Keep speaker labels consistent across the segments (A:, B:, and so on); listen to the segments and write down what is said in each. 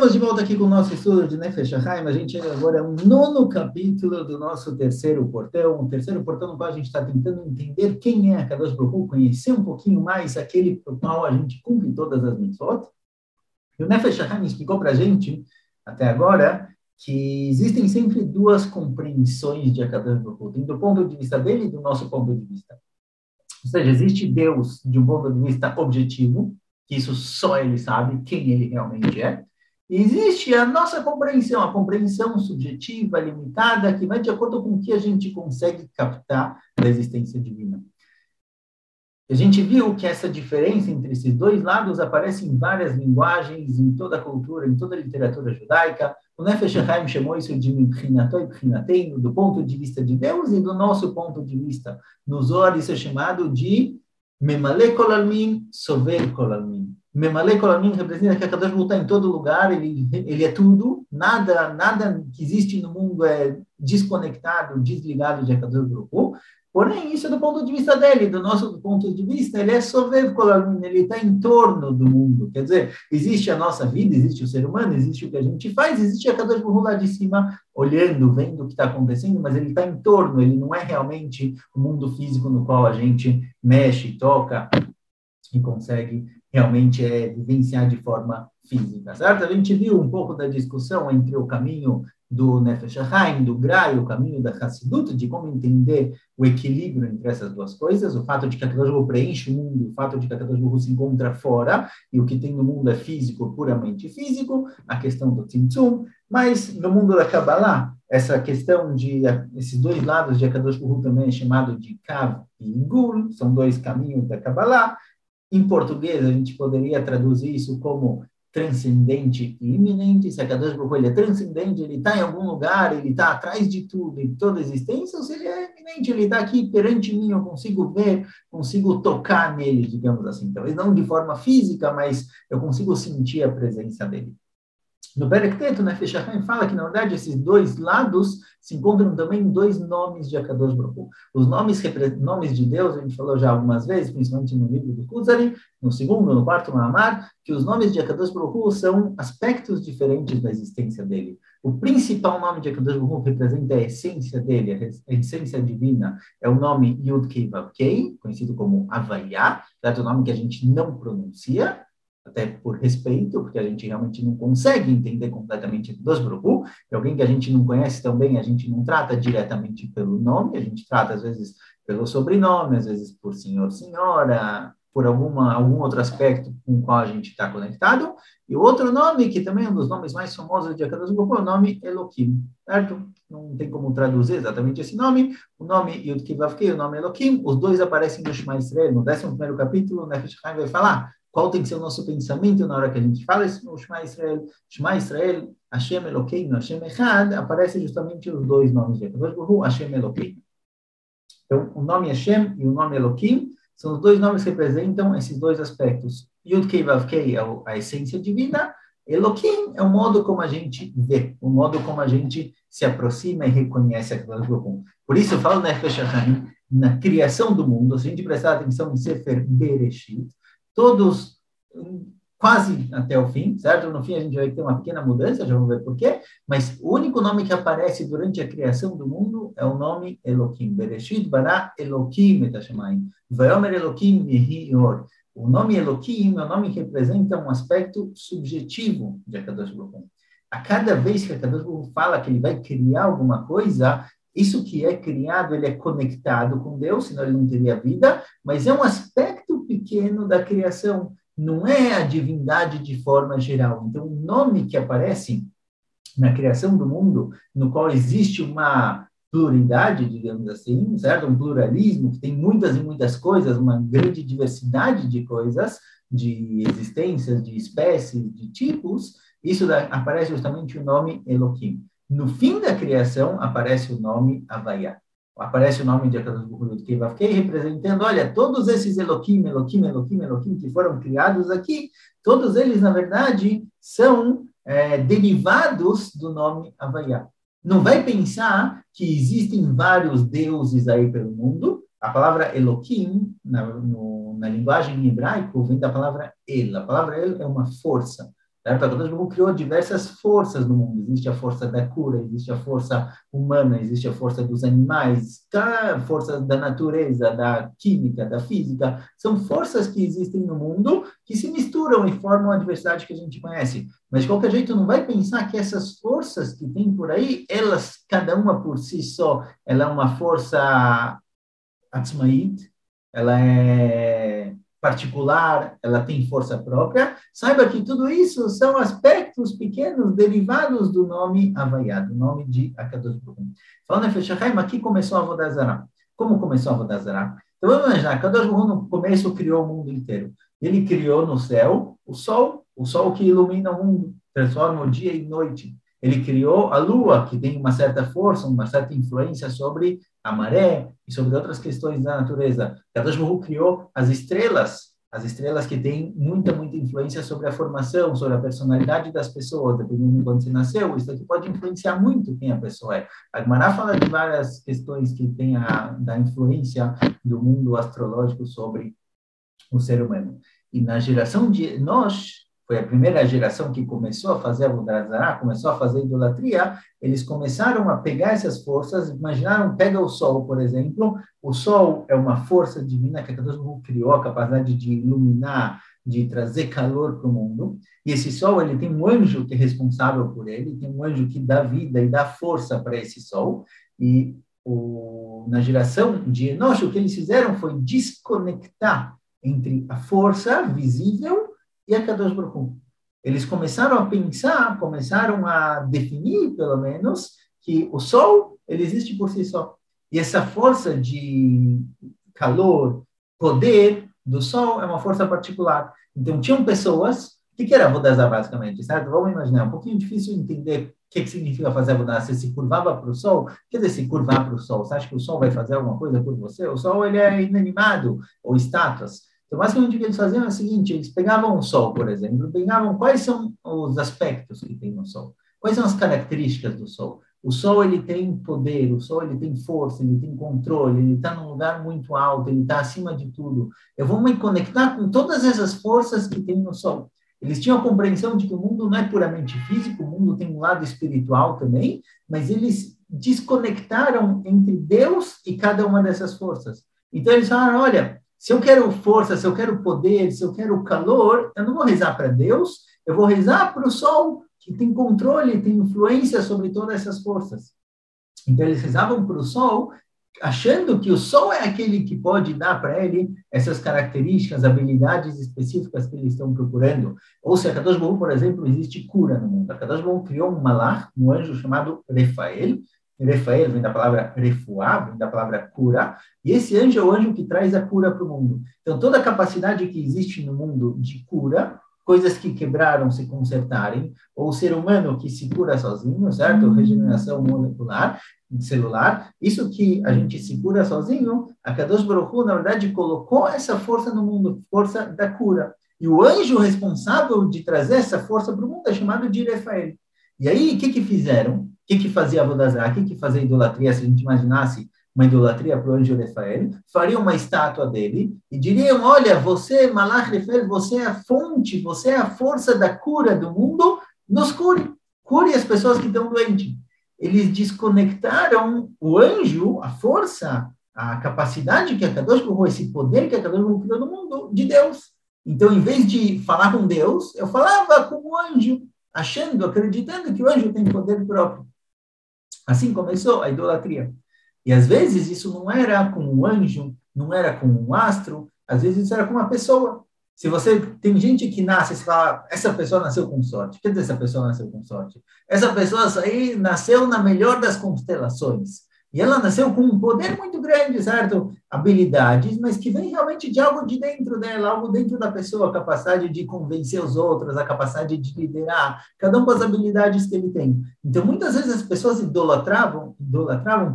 A: Estamos de volta aqui com o nosso estudo de Nefesh HaChaim. A gente chega agora ao nono capítulo do nosso terceiro portão. O terceiro portão no qual a gente está tentando entender quem é Akadosh Baruch Hu, conhecer um pouquinho mais aquele por qual a gente cumpre todas as mitzvot. E o Nefesh HaChaim explicou para a gente, até agora, que existem sempre duas compreensões de Akadosh Baruch Hu, do ponto de vista dele e do nosso ponto de vista. Ou seja, existe Deus de um ponto de vista objetivo, que isso só ele sabe quem ele realmente é. E existe a nossa compreensão, a compreensão subjetiva, limitada, que vai de acordo com o que a gente consegue captar da existência divina. A gente viu que essa diferença entre esses dois lados aparece em várias linguagens, em toda a cultura, em toda a literatura judaica. O Nefesh HaChaim chamou isso de Mibchinato e Bchinateinu, do ponto de vista de Deus e do nosso ponto de vista. No Zohar isso é chamado de Memale Kol Almin, Sover Kol Almin. Memale Kol Almin representa que a Akadosh Baruch Hu está em todo lugar, ele é tudo, nada que existe no mundo é desconectado, desligado de Akadosh Baruch Hu. Porém, isso é do ponto de vista dele, do nosso ponto de vista, ele é Sovev Kol Almin, ele está em torno do mundo. Quer dizer, existe a nossa vida, existe o ser humano, existe o que a gente faz, existe a Akadosh Baruch Hu lá de cima, olhando, vendo o que está acontecendo, mas ele está em torno, ele não é realmente o mundo físico no qual a gente mexe, toca e consegue realmente vivenciar de forma física, certo? A gente viu um pouco da discussão entre o caminho do Nefesh HaChaim, do Gra, e o caminho da Hassidut, de como entender o equilíbrio entre essas duas coisas, o fato de que a Akadosh Baruch Hu preenche o mundo, o fato de que a Akadosh Baruch Hu se encontra fora, e o que tem no mundo é físico, puramente físico, a questão do Tzimtzum, mas no mundo da Kabbalah, essa questão de esses dois lados de Akadosh Baruch Hu também é chamado de Kav e Igul, são dois caminhos da Kabbalah. Em português, a gente poderia traduzir isso como transcendente e iminente. Se a Akadosh Baruch Hu ele é transcendente, ele está em algum lugar, ele está atrás de tudo, de toda a existência, ou se ele é iminente, ele está aqui perante mim, eu consigo ver, consigo tocar nele, digamos assim. Talvez não de forma física, mas eu consigo sentir a presença dele. No Perek Tet, o Nefesh HaChaim fala que, na verdade, esses dois lados se encontram também em dois nomes de Akadosh Baruch Hu. Os nomes de Deus, a gente falou já algumas vezes, principalmente no livro do Kuzari, no segundo, no quarto Mahamar, que os nomes de Akadosh Baruch Hu são aspectos diferentes da existência dele. O principal nome de Akadosh Baruch Hu representa a essência dele, a essência divina, é o nome Yud-Kei Vav-Kei, conhecido como Havaiá, certo? O nome que a gente não pronuncia, até por respeito, porque a gente realmente não consegue entender completamente Akadosh Baruch Hu, é alguém que a gente não conhece tão bem, a gente não trata diretamente pelo nome, a gente trata às vezes pelo sobrenome, às vezes por senhor, senhora, por algum outro aspecto com o qual a gente está conectado, e o outro nome, que também é um dos nomes mais famosos de Akadosh Baruch Hu, é o nome Elohim, certo? Não tem como traduzir exatamente esse nome, o nome Yud-Kei Vav-Kei, o nome Elohim, os dois aparecem no Shema Israel, no 11º capítulo, o Nefesh HaChaim vai falar qual tem que ser o nosso pensamento na hora que a gente fala isso no Shema Israel, Hashem Elokeinu, Hashem Echad, aparecem justamente os dois nomes de Akadosh Baruch Hu, Hashem Elokeinu. Então, o nome Hashem e o nome Elohim são os dois nomes que representam esses dois aspectos. Yud-Kei Vav-Kei é a essência divina, Elohim é o modo como a gente vê, o modo como a gente se aproxima e reconhece Akadosh Baruch Hu. Por isso eu falo na Nefesh HaChaim, na criação do mundo, se a gente prestar atenção em Sefer Bereshit, todos quase até o fim, certo? No fim a gente vai ter uma pequena mudança, já vamos ver por quê, mas o único nome que aparece durante a criação do mundo é o nome Elohim. Bereshit bara Elohim et hashamayim. Vayomer Elohim yehi or. O nome Elohim é um nome que representa um aspecto subjetivo de Akadosh Baruch Hu. A cada vez que Akadosh Baruch Hu fala que ele vai criar alguma coisa, isso que é criado, ele é conectado com Deus, senão ele não teria vida, mas é um aspecto pequeno da criação, não é a divindade de forma geral. Então, o nome que aparece na criação do mundo, no qual existe uma pluralidade, digamos assim, certo? Um pluralismo, que tem muitas e muitas coisas, uma grande diversidade de coisas, de existências, de espécies, de tipos, isso aparece justamente o nome Elohim. No fim da criação, aparece o nome Havaiá. Aparece o nome de Akadosh Baruch Hu Yud-Kei Vav-Kei, representando, olha, todos esses Elohim que foram criados aqui, todos eles, na verdade, são derivados do nome Havaiá. Não vai pensar que existem vários deuses aí pelo mundo. A palavra Elohim, na linguagem em hebraico, vem da palavra El. A palavra El é uma força. certo? A Kadosh Baruch Hu criou diversas forças no mundo. Existe a força da cura, existe a força humana, existe a força dos animais, a força da natureza, da química, da física. São forças que existem no mundo que se misturam e formam a diversidade que a gente conhece. Mas, de qualquer jeito, não vai pensar que essas forças que tem por aí, elas, cada uma por si só, ela é uma força atzmaït, ela é particular, ela tem força própria. Saiba que tudo isso são aspectos pequenos derivados do nome Havaiá, do nome de Akadosh Baruch Hu. Falando em Nefesh HaChaim, aqui começou a Avodah Zarah. Como começou a Avodah Zarah? Então, vamos imaginar, Akadosh Baruch Hu no começo criou o mundo inteiro. Ele criou no céu o sol que ilumina o mundo, transforma o dia em noite. Ele criou a lua, que tem uma certa força, uma certa influência sobre a maré e sobre outras questões da natureza. Kadosh Baruch Hu criou as estrelas que têm muita influência sobre a formação, sobre a personalidade das pessoas, dependendo de quando você nasceu. Isso aqui pode influenciar muito quem a pessoa é. A Gemara fala de várias questões que têm da influência do mundo astrológico sobre o ser humano. E na geração de nós, foi a primeira geração que começou a fazer Avodah Zarah, começou a fazer idolatria, eles começaram a pegar essas forças, imaginaram, pega o Sol, por exemplo, o Sol é uma força divina que Deus criou, a capacidade de iluminar, de trazer calor para o mundo, e esse Sol, ele tem um anjo que é responsável por ele, tem um anjo que dá vida e dá força para esse Sol, e na geração de Enoch, o que eles fizeram foi desconectar entre a força visível e a Kadosh Baruch Hu. Eles começaram a pensar, começaram a definir, pelo menos, que o Sol, ele existe por si só. E essa força de calor, poder do Sol é uma força particular. Então, tinham pessoas... O que era Avodah Zarah, basicamente, certo? Vamos imaginar, é um pouquinho difícil entender o que significa fazer Avodah. Você se curvava para o Sol? Quer dizer, se curvar para o Sol? Você acha que o Sol vai fazer alguma coisa por você? O Sol, ele é inanimado, ou estátuas. Então, basicamente, o que eles faziam é o seguinte, eles pegavam o Sol, por exemplo, pegavam quais são os aspectos que tem no Sol, quais são as características do Sol. O Sol, ele tem poder, o Sol, ele tem força, ele tem controle, ele está num lugar muito alto, ele está acima de tudo. Eu vou me conectar com todas essas forças que tem no Sol. Eles tinham a compreensão de que o mundo não é puramente físico, o mundo tem um lado espiritual também, mas eles desconectaram entre Deus e cada uma dessas forças. Então, eles falaram, olha, se eu quero força, se eu quero poder, se eu quero calor, eu não vou rezar para Deus, eu vou rezar para o Sol, que tem controle, tem influência sobre todas essas forças. Então, eles rezavam para o Sol, achando que o Sol é aquele que pode dar para ele essas características, habilidades específicas que eles estão procurando. Ou se a Kadosh Baruch Hu, por exemplo, existe cura no mundo. A Kadosh Baruch Hu criou um malach, um anjo chamado Refael. Refael vem da palavra refuá, vem da palavra cura, e esse anjo é o anjo que traz a cura para o mundo. Então, toda a capacidade que existe no mundo de cura, coisas que quebraram se consertarem, ou o ser humano que se cura sozinho, certo? Regeneração molecular, celular, isso que a gente se cura sozinho, a Kadosh Baruch Hu, na verdade, colocou essa força no mundo, força da cura. E o anjo responsável de trazer essa força para o mundo é chamado de Refael. E aí, o que fizeram? O que fazia Avodah Zarah? O que fazia idolatria? Se a gente imaginasse uma idolatria para o anjo Refael, fariam uma estátua dele e diriam, olha, você, Malach Refael, você é a fonte, você é a força da cura do mundo, nos cure. Cure as pessoas que estão doentes. Eles desconectaram o anjo, a força, a capacidade que a Kadosh Baruch Hu, esse poder que a Kadosh Baruch Hu criou no mundo, de Deus. Então, em vez de falar com Deus, eu falava com o anjo, achando, acreditando que o anjo tem poder próprio. Assim começou a idolatria. E às vezes isso não era com um anjo, não era com um astro, às vezes isso era com uma pessoa. Se você tem gente que nasce, você fala, essa pessoa nasceu com sorte. Quer dizer, essa pessoa nasceu com sorte? Essa pessoa aí nasceu na melhor das constelações. E ela nasceu com um poder muito grande, certo? Habilidades, mas que vem realmente de algo de dentro dela, algo dentro da pessoa, a capacidade de convencer os outros, a capacidade de liderar, cada um com as habilidades que ele tem. Então, muitas vezes as pessoas idolatravam,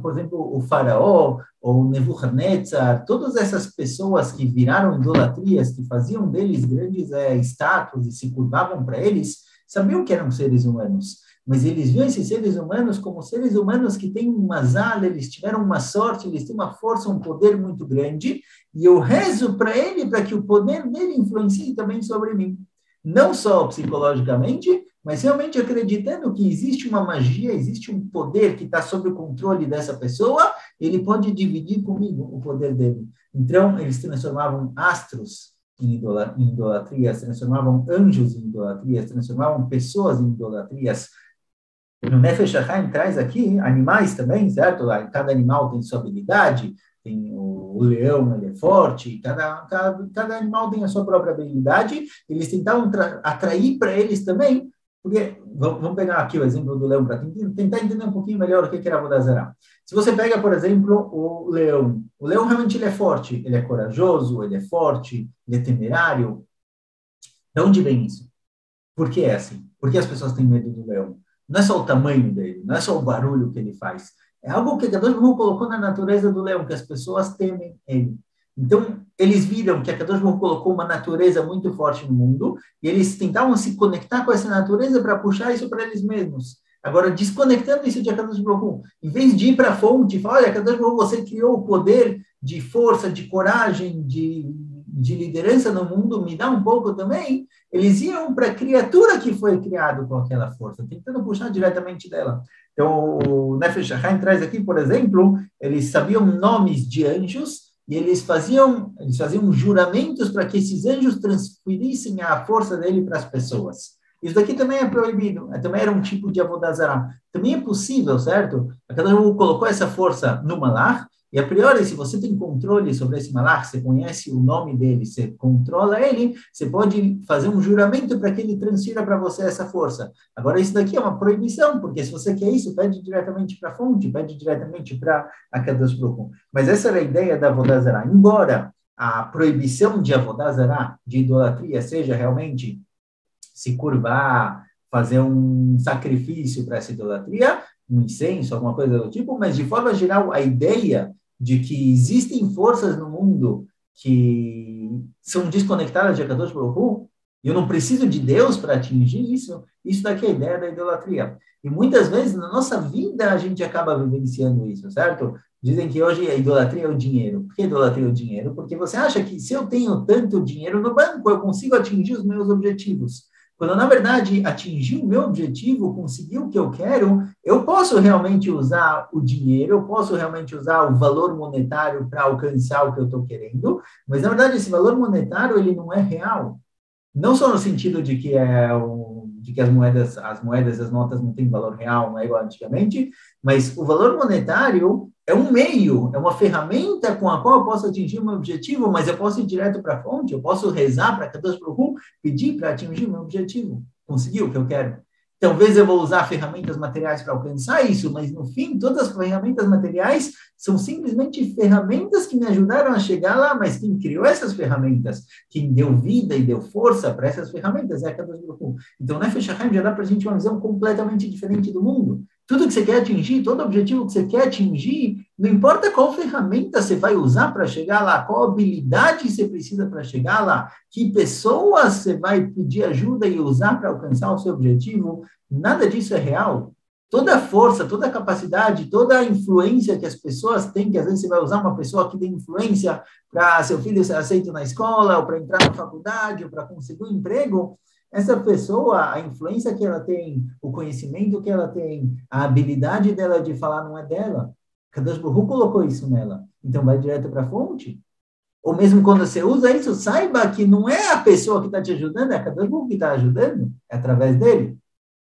A: por exemplo, o faraó, ou o Nebuchadnezzar, todas essas pessoas que viraram idolatrias, que faziam deles grandes estátuas e se curvavam para eles, sabiam que eram seres humanos. Mas eles viam esses seres humanos como seres humanos que têm uma zala, eles tiveram uma sorte, eles têm uma força, um poder muito grande, e eu rezo para ele para que o poder dele influencie também sobre mim. não só psicologicamente, mas realmente acreditando que existe uma magia, existe um poder que está sob o controle dessa pessoa, ele pode dividir comigo o poder dele. Então, eles transformavam astros em idolatrias, transformavam anjos em idolatrias, transformavam pessoas em idolatrias. No Nefesh HaChaim traz aqui animais também, certo? Cada animal tem sua habilidade, tem o leão, ele é forte, cada animal tem a sua própria habilidade, eles tentavam atrair para eles também, porque, vamos pegar aqui o exemplo do leão, para tentar entender um pouquinho melhor o que era Avodah Zarah. Se você pega, por exemplo, o leão realmente ele é forte, ele é corajoso, ele é forte, ele é temerário. De onde vem isso? Por que é assim? Por que as pessoas têm medo do leão? Não é só o tamanho dele, não é só o barulho que ele faz. É algo que Kadosh Baruch Hu colocou na natureza do leão, que as pessoas temem ele. Então, eles viram que a Kadosh Baruch Hu colocou uma natureza muito forte no mundo, e eles tentavam se conectar com essa natureza para puxar isso para eles mesmos. Agora, desconectando isso de Kadosh Baruch Hu, em vez de ir para a fonte e falar, olha, Kadosh Baruch Hu, você criou o poder de força, de coragem, de liderança no mundo, me dá um pouco também, eles iam para a criatura que foi criada com aquela força, tentando puxar diretamente dela. Então, o Nefesh HaChaim traz aqui, por exemplo, eles sabiam nomes de anjos e eles faziam juramentos para que esses anjos transferissem a força dele para as pessoas. Isso daqui também é proibido, também era um tipo de Avodah Zarah. Também é possível, certo? Cada um colocou essa força no malach, e a priori, se você tem controle sobre esse malach, você conhece o nome dele, você controla ele, você pode fazer um juramento para que ele transfira para você essa força. Agora, isso daqui é uma proibição, porque se você quer isso, pede diretamente para a fonte, pede diretamente para a Kadosh Baruch Hu. Mas essa era a ideia da Avodah Zarah. Embora a proibição de Avodah Zarah, de idolatria, seja realmente se curvar, fazer um sacrifício para essa idolatria, um incenso, alguma coisa do tipo, mas de forma geral, a ideia de que existem forças no mundo que são desconectadas de Akadosh Baruch Hu, e eu não preciso de Deus para atingir isso, isso daqui é a ideia da idolatria. E muitas vezes, na nossa vida, a gente acaba vivenciando isso, certo? Dizem que hoje a idolatria é o dinheiro. Por que idolatria é o dinheiro? Porque você acha que se eu tenho tanto dinheiro no banco, eu consigo atingir os meus objetivos. Quando, na verdade, atingir o meu objetivo, conseguir o que eu quero, eu posso realmente usar o dinheiro, eu posso realmente usar o valor monetário para alcançar o que eu estou querendo, mas, na verdade, esse valor monetário, ele não é real. Não só no sentido de que as moedas, as notas não têm valor real, não é igual antigamente, mas o valor monetário é um meio, é uma ferramenta com a qual eu posso atingir o meu objetivo, mas eu posso ir direto para a fonte, eu posso rezar para Kadosh Baruch Hu, pedir para atingir o meu objetivo, conseguir o que eu quero. Talvez eu vou usar ferramentas materiais para alcançar isso, mas no fim, todas as ferramentas materiais são simplesmente ferramentas que me ajudaram a chegar lá, mas quem criou essas ferramentas, quem deu vida e deu força para essas ferramentas é a Kadosh Baruch Hu. Então, Nefesh HaChaim já dá para a gente uma visão completamente diferente do mundo. Tudo que você quer atingir, todo objetivo que você quer atingir, não importa qual ferramenta você vai usar para chegar lá, qual habilidade você precisa para chegar lá, que pessoas você vai pedir ajuda e usar para alcançar o seu objetivo, nada disso é real. Toda a força, toda a capacidade, toda a influência que as pessoas têm, que às vezes você vai usar uma pessoa que tem influência para seu filho ser aceito na escola, ou para entrar na faculdade, ou para conseguir um emprego, essa pessoa, a influência que ela tem, o conhecimento que ela tem, a habilidade dela de falar não é dela. Kadosh Baruch Hu colocou isso nela. Então, vai direto para a fonte. Ou mesmo quando você usa isso, saiba que não é a pessoa que está te ajudando, é a Kadosh Baruch Hu que está ajudando, é através dele.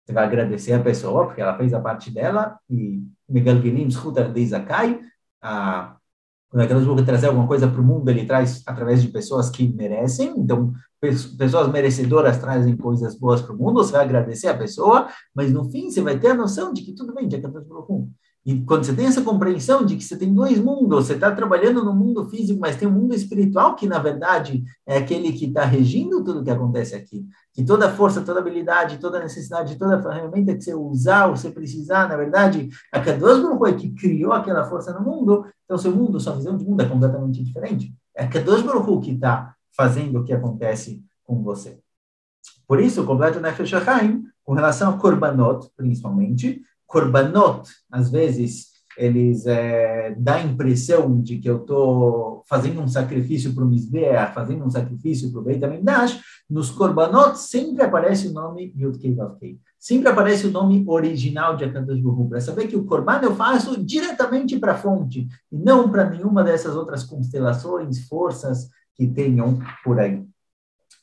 A: Você vai agradecer a pessoa, porque ela fez a parte dela, e Megalgelim, Schutar de Zakai, quando a Kadosh Baruch Hu trazer alguma coisa para o mundo, ele traz através de pessoas que merecem. Então, pessoas merecedoras trazem coisas boas para o mundo, você vai agradecer a pessoa, mas no fim você vai ter a noção de que tudo bem, de que Kadosh Baruch Hu. E quando você tem essa compreensão de que você tem dois mundos, você está trabalhando no mundo físico, mas tem um mundo espiritual que, na verdade, é aquele que está regindo tudo o que acontece aqui. Que toda força, toda habilidade, toda necessidade, toda ferramenta que você usar, ou você precisar, na verdade, a Kadosh Baruch Hu é que criou aquela força no mundo, então seu mundo, sua visão de mundo é completamente diferente. É a Kadosh Baruch Hu que está fazendo o que acontece com você. Por isso, completa o Nefesh HaChaim, com relação a Korbanot, principalmente. Korbanot, às vezes, eles dão a impressão de que eu estou fazendo um sacrifício para o Mizbeach, fazendo um sacrifício para o Beit HaMikdash, nos Korbanot sempre aparece o nome Yud-Kei Vav-Kei. Sempre aparece o nome original de Akadosh Baruch Hu, para saber que o Korban eu faço diretamente para a fonte, e não para nenhuma dessas outras constelações, forças que tenham por aí.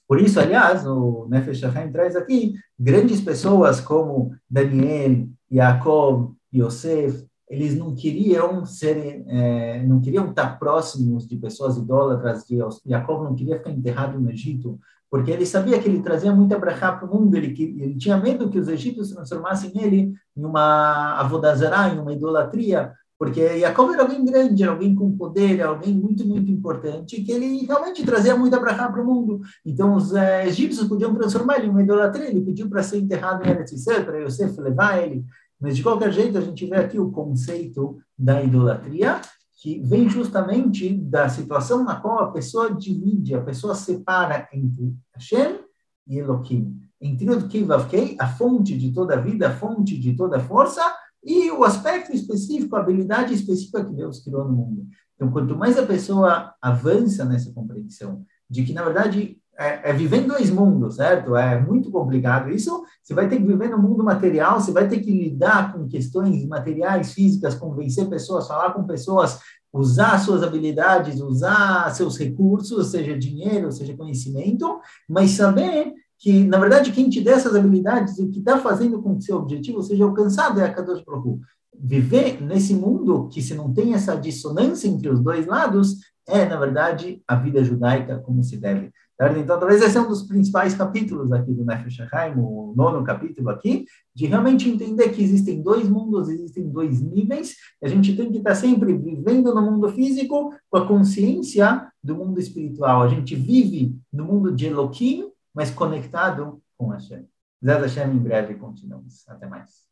A: Por isso, aliás, o Nefesh HaChaim traz aqui grandes pessoas como Daniel, Yaakov, Yosef. Eles não queriam não queriam estar próximos de pessoas idólatras. Yaakov não queria ficar enterrado no Egito, porque ele sabia que ele trazia muita brachá para o mundo. Ele tinha medo que os egípcios transformassem ele em uma avodazará, em uma idolatria, porque Yaakov era alguém grande, era alguém com poder, era alguém muito, muito importante, que ele realmente trazia muita brachá para o mundo. Então, os egípcios podiam transformar ele em uma idolatria. Ele pediu para ser enterrado em Eretz Yisrael, para Yosef levar ele. Mas, de qualquer jeito, a gente vê aqui o conceito da idolatria, que vem justamente da situação na qual a pessoa divide, a pessoa separa entre Hashem e Elohim. Entre o Kei Vav-Kei, a fonte de toda a vida, a fonte de toda a força, e o aspecto específico, a habilidade específica que Deus criou no mundo. Então, quanto mais a pessoa avança nessa compreensão de que, na verdade, viver em dois mundos, certo? É muito complicado. Isso, você vai ter que viver no mundo material, você vai ter que lidar com questões materiais, físicas, convencer pessoas, falar com pessoas, usar suas habilidades, usar seus recursos, seja dinheiro, seja conhecimento, mas saber que, na verdade, quem te dá essas habilidades e o que está fazendo com que seu objetivo seja alcançado é a Kadosh Baruch Hu. Viver nesse mundo que se não tem essa dissonância entre os dois lados na verdade, a vida judaica como se deve. Então, talvez esse é um dos principais capítulos aqui do Nefesh HaChaim, o 9º capítulo aqui, de realmente entender que existem dois mundos, existem dois níveis, e a gente tem que estar sempre vivendo no mundo físico com a consciência do mundo espiritual. A gente vive no mundo de Elohim, mas conectado com Hashem. Zé Hashem, em breve continuamos. Até mais.